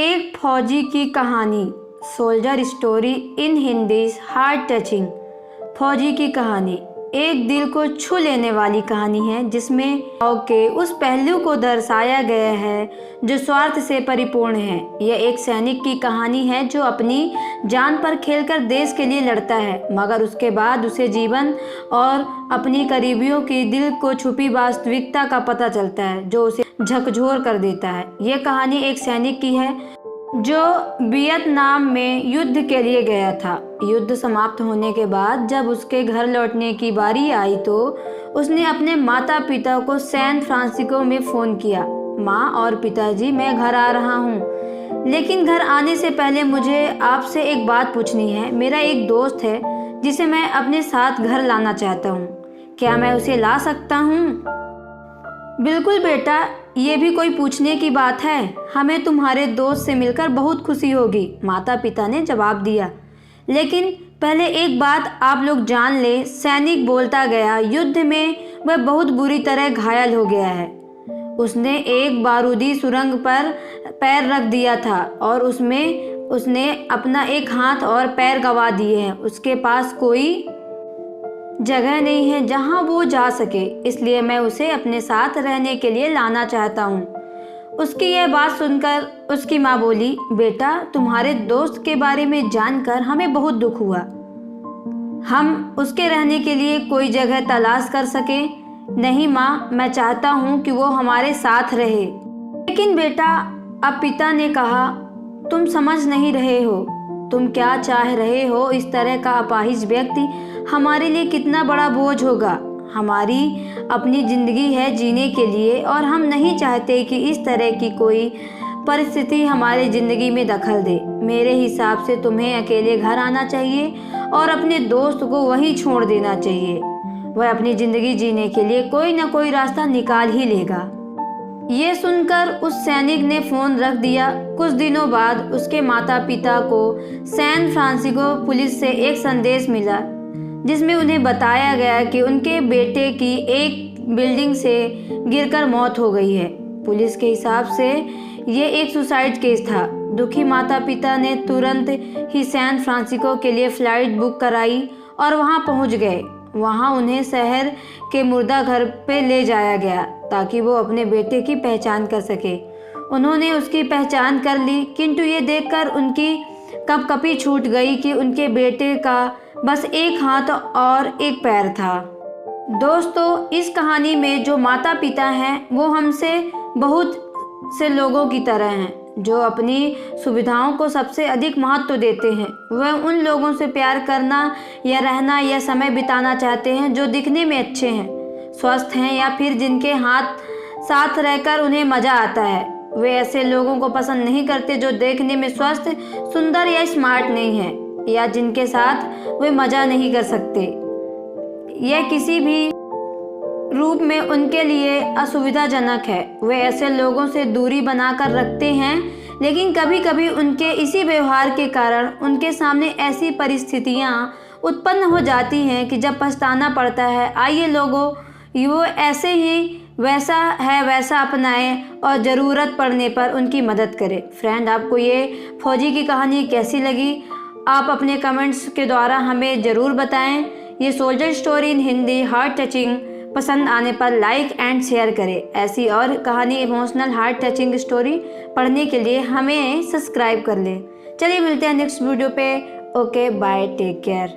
एक फौजी की कहानी, soldier story in Hindi, heart touching. फौजी की कहानी एक दिल को छू लेने वाली कहानी है, जिसमें के उस पहलू को दर्शाया गया है जो स्वार्थ से परिपूर्ण है। यह एक सैनिक की कहानी है जो अपनी जान पर खेलकर देश के लिए लड़ता है, मगर उसके बाद उसे जीवन और अपनी करीबियों की दिल को छुपी वास्तविकता का पता चलता है, जो उसे झकझोर कर देता है। यह कहानी एक सैनिक की है जो वियतनाम में युद्ध के लिए गया था। युद्ध समाप्त होने के बाद जब उसके घर लौटने की बारी आई तो उसने अपने माता पिता को सैन फ्रांसिस्को में फ़ोन किया। माँ और पिताजी, मैं घर आ रहा हूँ, लेकिन घर आने से पहले मुझे आपसे एक बात पूछनी है। मेरा एक दोस्त है जिसे मैं अपने साथ घर लाना चाहता हूँ, क्या मैं उसे ला सकता हूँ? बिल्कुल बेटा, ये भी कोई पूछने की बात है। हमें तुम्हारे दोस्त से मिलकर बहुत खुशी होगी, माता पिता ने जवाब दिया। लेकिन पहले एक बात आप लोग जान ले, सैनिक बोलता गया, युद्ध में वह बहुत बुरी तरह घायल हो गया है। उसने एक बारूदी सुरंग पर पैर रख दिया था और उसने अपना एक हाथ और पैर गंवा दिए हैं। उसके पास कोई जगह नहीं है जहां वो जा सके, इसलिए मैं उसे अपने साथ रहने के लिए लाना चाहता हूँ। उसकी यह बात सुनकर उसकी माँ बोली, बेटा, तुम्हारे दोस्त के बारे में जानकर हमें बहुत दुख हुआ। हम उसके रहने के लिए कोई जगह तलाश कर सके? नहीं माँ, मैं चाहता हूँ कि वो हमारे साथ रहे। लेकिन बेटा, अब पिता ने कहा, तुम समझ नहीं रहे हो, तुम क्या चाह रहे हो। इस तरह का अपाहिज व्यक्ति हमारे लिए कितना बड़ा बोझ होगा। हमारी अपनी ज़िंदगी है जीने के लिए और हम नहीं चाहते कि इस तरह की कोई परिस्थिति हमारी ज़िंदगी में दखल दे। मेरे हिसाब से तुम्हें अकेले घर आना चाहिए और अपने दोस्त को वहीं छोड़ देना चाहिए। वह अपनी ज़िंदगी जीने के लिए कोई ना कोई रास्ता निकाल ही लेगा। ये सुनकर उस सैनिक ने फ़ोन रख दिया। कुछ दिनों बाद उसके माता पिता को सैन फ्रांसिस्को पुलिस से एक संदेश मिला, जिसमें उन्हें बताया गया कि उनके बेटे की एक बिल्डिंग से गिरकर मौत हो गई है। पुलिस के हिसाब से ये एक सुसाइड केस था। दुखी माता पिता ने तुरंत ही सैन फ्रांसिस्को के लिए फ़्लाइट बुक कराई और वहाँ पहुँच गए। वहाँ उन्हें शहर के मुर्दा घर पे ले जाया गया ताकि वो अपने बेटे की पहचान कर सके। उन्होंने उसकी पहचान कर ली, किंतु ये देखकर उनकी कपकपी छूट गई कि उनके बेटे का बस एक हाथ और एक पैर था। दोस्तों, इस कहानी में जो माता पिता हैं वो हमसे बहुत से लोगों की तरह हैं, जो अपनी सुविधाओं को सबसे अधिक महत्व देते हैं। वह उन लोगों से प्यार करना या रहना या समय बिताना चाहते हैं जो दिखने में अच्छे हैं, स्वस्थ हैं या फिर जिनके हाथ साथ रहकर उन्हें मज़ा आता है। वे ऐसे लोगों को पसंद नहीं करते जो देखने में स्वस्थ, सुंदर या स्मार्ट नहीं है, या जिनके साथ वे मज़ा नहीं कर सकते। यह किसी भी रूप में उनके लिए असुविधाजनक है। वे ऐसे लोगों से दूरी बनाकर रखते हैं, लेकिन कभी कभी उनके इसी व्यवहार के कारण उनके सामने ऐसी परिस्थितियां उत्पन्न हो जाती हैं कि जब पछताना पड़ता है। आइए लोगों, वो ऐसे ही वैसा है वैसा अपनाएं और ज़रूरत पड़ने पर उनकी मदद करें। फ्रेंड, आपको ये फौजी की कहानी कैसी लगी? आप अपने कमेंट्स के द्वारा हमें ज़रूर बताएं। ये soldier story in Hindi, heart touching पसंद आने पर लाइक एंड शेयर करें। ऐसी और कहानी, इमोशनल, हार्ट टचिंग स्टोरी पढ़ने के लिए हमें सब्सक्राइब कर लें। चलिए मिलते हैं नेक्स्ट वीडियो पे। Okay, bye, take care.